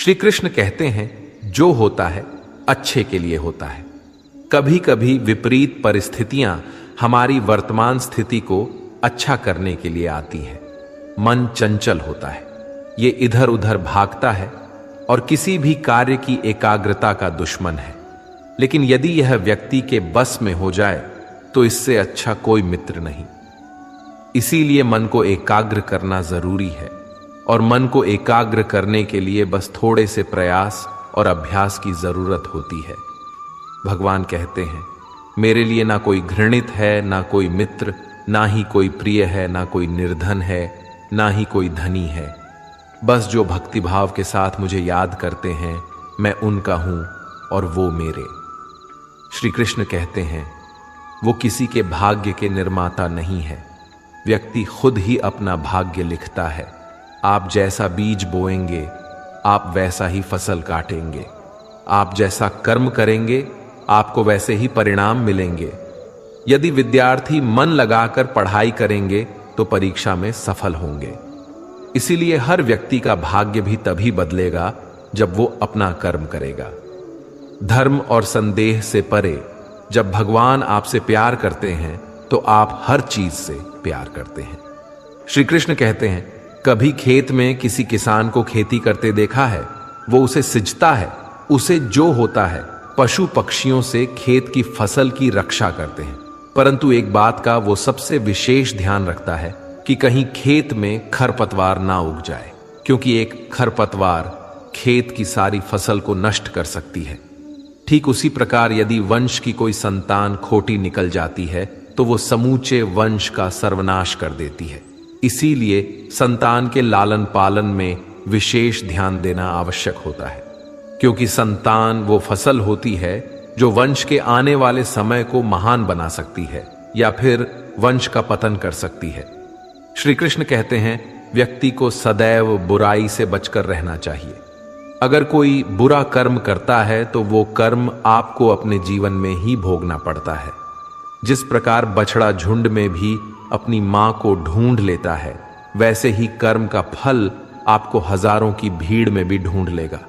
श्री कृष्ण कहते हैं, जो होता है अच्छे के लिए होता है। कभी कभी विपरीत परिस्थितियां हमारी वर्तमान स्थिति को अच्छा करने के लिए आती हैं। मन चंचल होता है, ये इधर उधर भागता है और किसी भी कार्य की एकाग्रता का दुश्मन है। लेकिन यदि यह व्यक्ति के बस में हो जाए तो इससे अच्छा कोई मित्र नहीं। इसीलिए मन को एकाग्र करना जरूरी है, और मन को एकाग्र करने के लिए बस थोड़े से प्रयास और अभ्यास की जरूरत होती है। भगवान कहते हैं, मेरे लिए ना कोई घृणित है, ना कोई मित्र, ना ही कोई प्रिय है, ना कोई निर्धन है, ना ही कोई धनी है। बस जो भक्तिभाव के साथ मुझे याद करते हैं, मैं उनका हूं और वो मेरे। श्री कृष्ण कहते हैं, वो किसी के भाग्य के निर्माता नहीं है। व्यक्ति खुद ही अपना भाग्य लिखता है। आप जैसा बीज बोएंगे, आप वैसा ही फसल काटेंगे। आप जैसा कर्म करेंगे, आपको वैसे ही परिणाम मिलेंगे। यदि विद्यार्थी मन लगाकर पढ़ाई करेंगे तो परीक्षा में सफल होंगे। इसीलिए हर व्यक्ति का भाग्य भी तभी बदलेगा जब वो अपना कर्म करेगा। धर्म और संदेह से परे जब भगवान आपसे प्यार करते हैं तो आप हर चीज से प्यार करते हैं। श्री कृष्ण कहते हैं, कभी खेत में किसी किसान को खेती करते देखा है? वो उसे सिंचता है, उसे जो होता है पशु पक्षियों से खेत की फसल की रक्षा करते हैं। परंतु एक बात का वो सबसे विशेष ध्यान रखता है कि कहीं खेत में खरपतवार ना उग जाए, क्योंकि एक खरपतवार खेत की सारी फसल को नष्ट कर सकती है। ठीक उसी प्रकार यदि वंश की कोई संतान खोटी निकल जाती है तो वो समूचे वंश का सर्वनाश कर देती है। इसीलिए संतान के लालन पालन में विशेष ध्यान देना आवश्यक होता है, क्योंकि संतान वो फसल होती है जो वंश के आने वाले समय को महान बना सकती है या फिर वंश का पतन कर सकती है। श्री कृष्ण कहते हैं, व्यक्ति को सदैव बुराई से बचकर रहना चाहिए। अगर कोई बुरा कर्म करता है तो वो कर्म आपको अपने जीवन में ही भोगना पड़ता है। जिस प्रकार बछड़ा झुंड में भी अपनी मां को ढूंढ लेता है, वैसे ही कर्म का फल आपको हजारों की भीड़ में भी ढूंढ लेगा।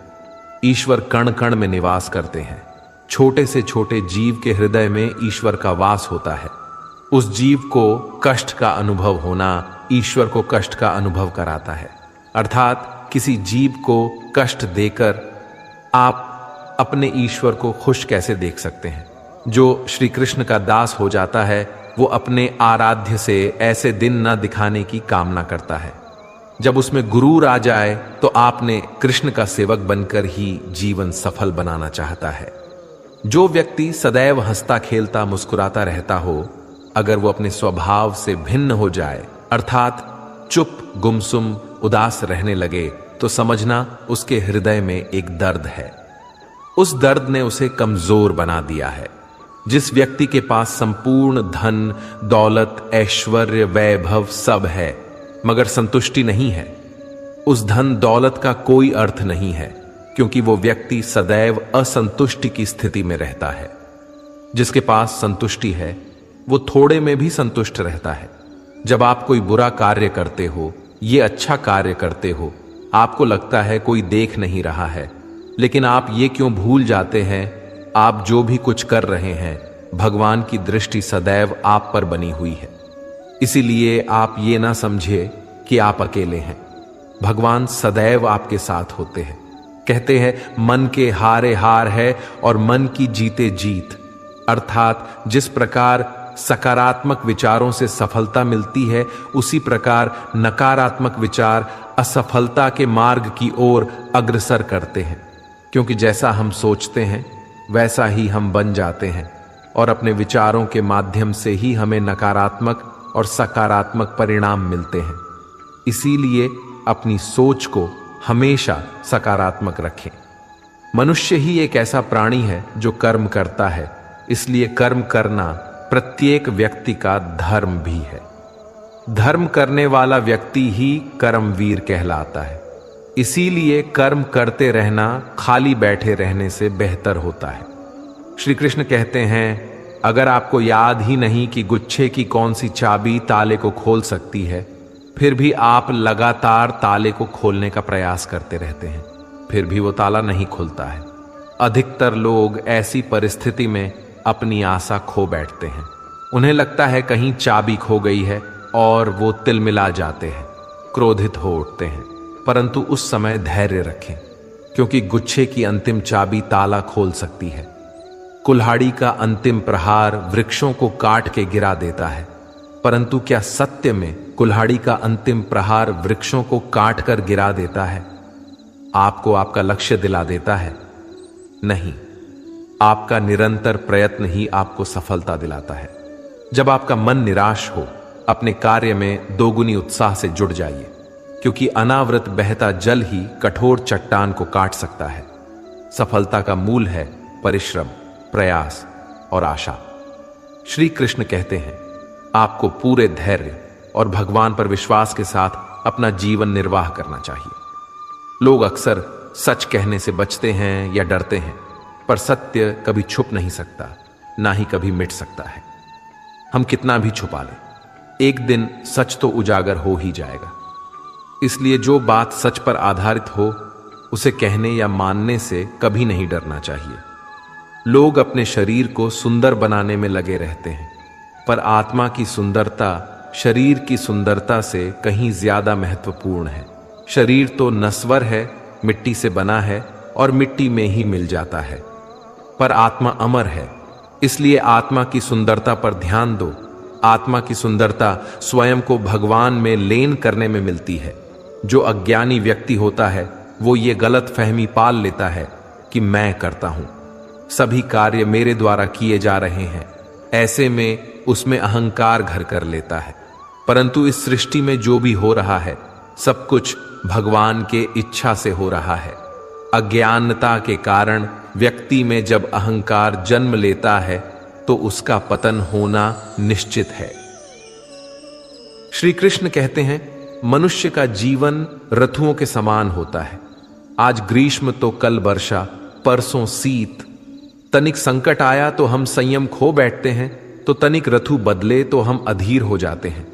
ईश्वर कण कण में निवास करते हैं। छोटे से छोटे जीव के हृदय में ईश्वर का वास होता है। उस जीव को कष्ट का अनुभव होना ईश्वर को कष्ट का अनुभव कराता है। अर्थात किसी जीव को कष्ट देकर आप अपने ईश्वर को खुश कैसे देख सकते हैं? जो श्री कृष्ण का दास हो जाता है वो अपने आराध्य से ऐसे दिन न दिखाने की कामना करता है। जब उसमें गुरूर आ जाए तो आपने कृष्ण का सेवक बनकर ही जीवन सफल बनाना चाहता है। जो व्यक्ति सदैव हंसता खेलता मुस्कुराता रहता हो, अगर वो अपने स्वभाव से भिन्न हो जाए, अर्थात चुप गुमसुम उदास रहने लगे, तो समझना उसके हृदय में एक दर्द है। उस दर्द ने उसे कमजोर बना दिया है। जिस व्यक्ति के पास संपूर्ण धन दौलत ऐश्वर्य वैभव सब है मगर संतुष्टि नहीं है, उस धन दौलत का कोई अर्थ नहीं है, क्योंकि वो व्यक्ति सदैव असंतुष्टि की स्थिति में रहता है। जिसके पास संतुष्टि है वो थोड़े में भी संतुष्ट रहता है। जब आप कोई बुरा कार्य करते हो, ये अच्छा कार्य करते हो, आपको लगता है कोई देख नहीं रहा है, लेकिन आप ये क्यों भूल जाते हैं, आप जो भी कुछ कर रहे हैं भगवान की दृष्टि सदैव आप पर बनी हुई है। इसीलिए आप ये ना समझे कि आप अकेले हैं। भगवान सदैव आपके साथ होते हैं। कहते हैं, मन के हारे हार है और मन की जीते जीत। अर्थात जिस प्रकार सकारात्मक विचारों से सफलता मिलती है, उसी प्रकार नकारात्मक विचार असफलता के मार्ग की ओर अग्रसर करते हैं। क्योंकि जैसा हम सोचते हैं वैसा ही हम बन जाते हैं, और अपने विचारों के माध्यम से ही हमें नकारात्मक और सकारात्मक परिणाम मिलते हैं। इसीलिए अपनी सोच को हमेशा सकारात्मक रखें। मनुष्य ही एक ऐसा प्राणी है जो कर्म करता है, इसलिए कर्म करना प्रत्येक व्यक्ति का धर्म भी है। धर्म करने वाला व्यक्ति ही कर्मवीर कहलाता है। इसीलिए कर्म करते रहना खाली बैठे रहने से बेहतर होता है। श्री कृष्ण कहते हैं, अगर आपको याद ही नहीं कि गुच्छे की कौन सी चाबी ताले को खोल सकती है, फिर भी आप लगातार ताले को खोलने का प्रयास करते रहते हैं। फिर भी वो ताला नहीं खुलता है। अधिकतर लोग ऐसी परिस्थिति में अपनी आशा खो बैठते हैं। उन्हें लगता है कहीं चाबी खो गई है और वो तिलमिला जाते हैं, क्रोधित हो उठते हैं। परंतु उस समय धैर्य रखें, क्योंकि गुच्छे की अंतिम चाबी ताला खोल सकती है। कुल्हाड़ी का अंतिम प्रहार वृक्षों को काट के गिरा देता है, परंतु क्या सत्य में कुल्हाड़ी का अंतिम प्रहार वृक्षों को काट कर गिरा देता है? आपको आपका लक्ष्य दिला देता है? नहीं, आपका निरंतर प्रयत्न ही आपको सफलता दिलाता है। जब आपका मन निराश हो, अपने कार्य में दोगुनी उत्साह से जुट जाइए, क्योंकि अनावृत बहता जल ही कठोर चट्टान को काट सकता है। सफलता का मूल है परिश्रम, प्रयास और आशा। श्री कृष्ण कहते हैं, आपको पूरे धैर्य और भगवान पर विश्वास के साथ अपना जीवन निर्वाह करना चाहिए। लोग अक्सर सच कहने से बचते हैं या डरते हैं, पर सत्य कभी छुप नहीं सकता, ना ही कभी मिट सकता है। हम कितना भी छुपा लें, एक दिन सच तो उजागर हो ही जाएगा। इसलिए जो बात सच पर आधारित हो, उसे कहने या मानने से कभी नहीं डरना चाहिए। लोग अपने शरीर को सुंदर बनाने में लगे रहते हैं, पर आत्मा की सुंदरता शरीर की सुंदरता से कहीं ज्यादा महत्वपूर्ण है। शरीर तो नश्वर है, मिट्टी से बना है और मिट्टी में ही मिल जाता है, पर आत्मा अमर है। इसलिए आत्मा की सुंदरता पर ध्यान दो। आत्मा की सुंदरता स्वयं को भगवान में लीन करने में मिलती है। जो अज्ञानी व्यक्ति होता है, वो ये गलत फहमी पाल लेता है कि मैं करता हूं, सभी कार्य मेरे द्वारा किए जा रहे हैं। ऐसे में उसमें अहंकार घर कर लेता है। परंतु इस सृष्टि में जो भी हो रहा है, सब कुछ भगवान के इच्छा से हो रहा है। अज्ञानता के कारण व्यक्ति में जब अहंकार जन्म लेता है, तो उसका पतन होना निश्चित है। श्री कृष्ण कहते हैं, मनुष्य का जीवन ऋतुओं के समान होता है। आज ग्रीष्म तो कल वर्षा, परसों शीत। तनिक संकट आया तो हम संयम खो बैठते हैं, तो तनिक ऋतु बदले तो हम अधीर हो जाते हैं।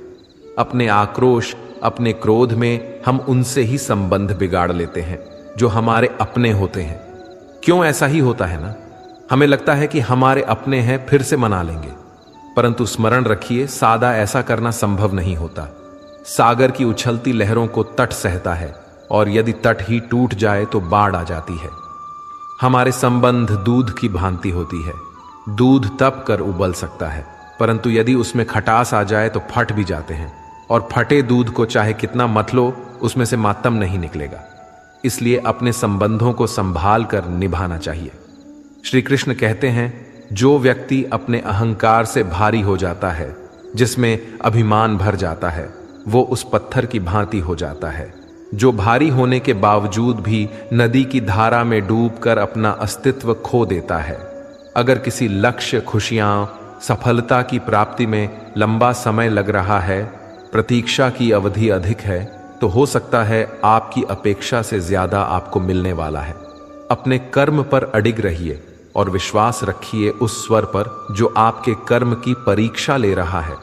अपने आक्रोश, अपने क्रोध में हम उनसे ही संबंध बिगाड़ लेते हैं जो हमारे अपने होते हैं। क्यों ऐसा ही होता है ना? हमें लगता है कि हमारे अपने हैं, फिर से मना लेंगे। परंतु स्मरण रखिए, सादा ऐसा करना संभव नहीं होता। सागर की उछलती लहरों को तट सहता है, और यदि तट ही टूट जाए तो बाढ़ आ जाती है। हमारे संबंध दूध की भांति होती है। दूध तप कर उबल सकता है, परंतु यदि उसमें खटास आ जाए तो फट भी जाते हैं, और फटे दूध को चाहे कितना मत लो, उसमें से मातम नहीं निकलेगा। इसलिए अपने संबंधों को संभाल कर निभाना चाहिए। श्री कृष्ण कहते हैं, जो व्यक्ति अपने अहंकार से भारी हो जाता है, जिसमें अभिमान भर जाता है, वो उस पत्थर की भांति हो जाता है, जो भारी होने के बावजूद भी नदी की धारा में डूबकर अपना अस्तित्व खो देता है। अगर किसी लक्ष्य, खुशियां, सफलता की प्राप्ति में लंबा समय लग रहा है, प्रतीक्षा की अवधि अधिक है, तो हो सकता है आपकी अपेक्षा से ज्यादा आपको मिलने वाला है। अपने कर्म पर अडिग रहिए और विश्वास रखिए उस स्वर पर जो आपके कर्म की परीक्षा ले रहा है।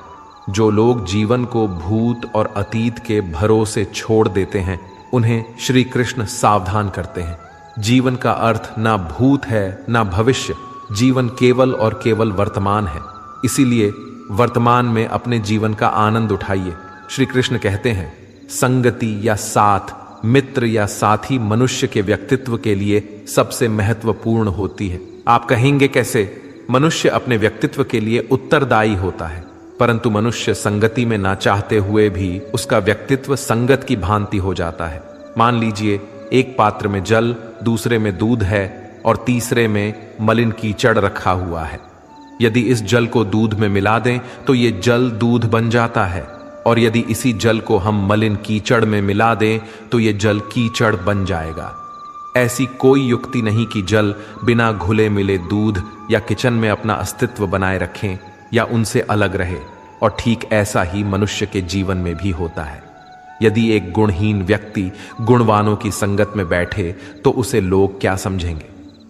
जो लोग जीवन को भूत और अतीत के भरोसे छोड़ देते हैं, उन्हें श्री कृष्ण सावधान करते हैं। जीवन का अर्थ ना भूत है ना भविष्य, जीवन केवल और केवल वर्तमान है। इसीलिए वर्तमान में अपने जीवन का आनंद उठाइए। श्री कृष्ण कहते हैं, संगति या साथ, मित्र या साथी मनुष्य के व्यक्तित्व के लिए सबसे महत्वपूर्ण होती है। आप कहेंगे कैसे? मनुष्य अपने व्यक्तित्व के लिए उत्तरदायी होता है, परंतु मनुष्य संगति में ना चाहते हुए भी उसका व्यक्तित्व संगत की भांति हो जाता है। मान लीजिए, एक पात्र में जल, दूसरे में दूध है और तीसरे में मलिन कीचड़ रखा हुआ है। यदि इस जल को दूध में मिला दें तो ये जल दूध बन जाता है, और यदि इसी जल को हम मलिन कीचड़ में मिला दें तो ये जल कीचड़ बन जाएगा। ऐसी कोई युक्ति नहीं कि जल बिना घुले मिले दूध या किचन में अपना अस्तित्व बनाए रखें या उनसे अलग रहे। और ठीक ऐसा ही मनुष्य के जीवन में भी होता है। यदि एक गुणहीन व्यक्ति गुणवानों की संगत में बैठे तो उसे लोग क्या समझेंगे?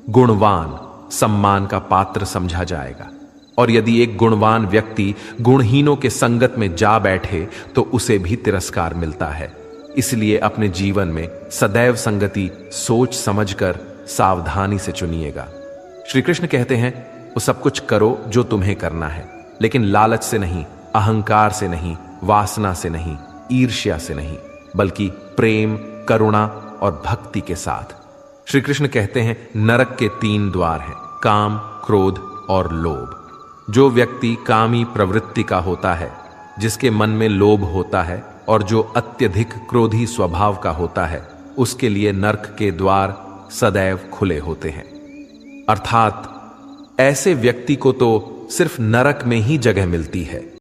गुणवान सम्मान का पात्र समझा जाएगा, और यदि एक गुणवान व्यक्ति गुणहीनों के संगत में जा बैठे तो उसे भी तिरस्कार मिलता है। इसलिए अपने जीवन में सदैव संगति सोच समझकर सावधानी से चुनिएगा। श्री कृष्ण कहते हैं, वो सब कुछ करो जो तुम्हें करना है, लेकिन लालच से नहीं, अहंकार से नहीं, वासना से नहीं, ईर्ष्या से नहीं, बल्कि प्रेम, करुणा और भक्ति के साथ। श्री कृष्ण कहते हैं, नरक के 3 द्वार हैं, काम, क्रोध और लोभ। जो व्यक्ति कामी प्रवृत्ति का होता है, जिसके मन में लोभ होता है और जो अत्यधिक क्रोधी स्वभाव का होता है, उसके लिए नरक के द्वार सदैव खुले होते हैं। अर्थात ऐसे व्यक्ति को तो सिर्फ नरक में ही जगह मिलती है।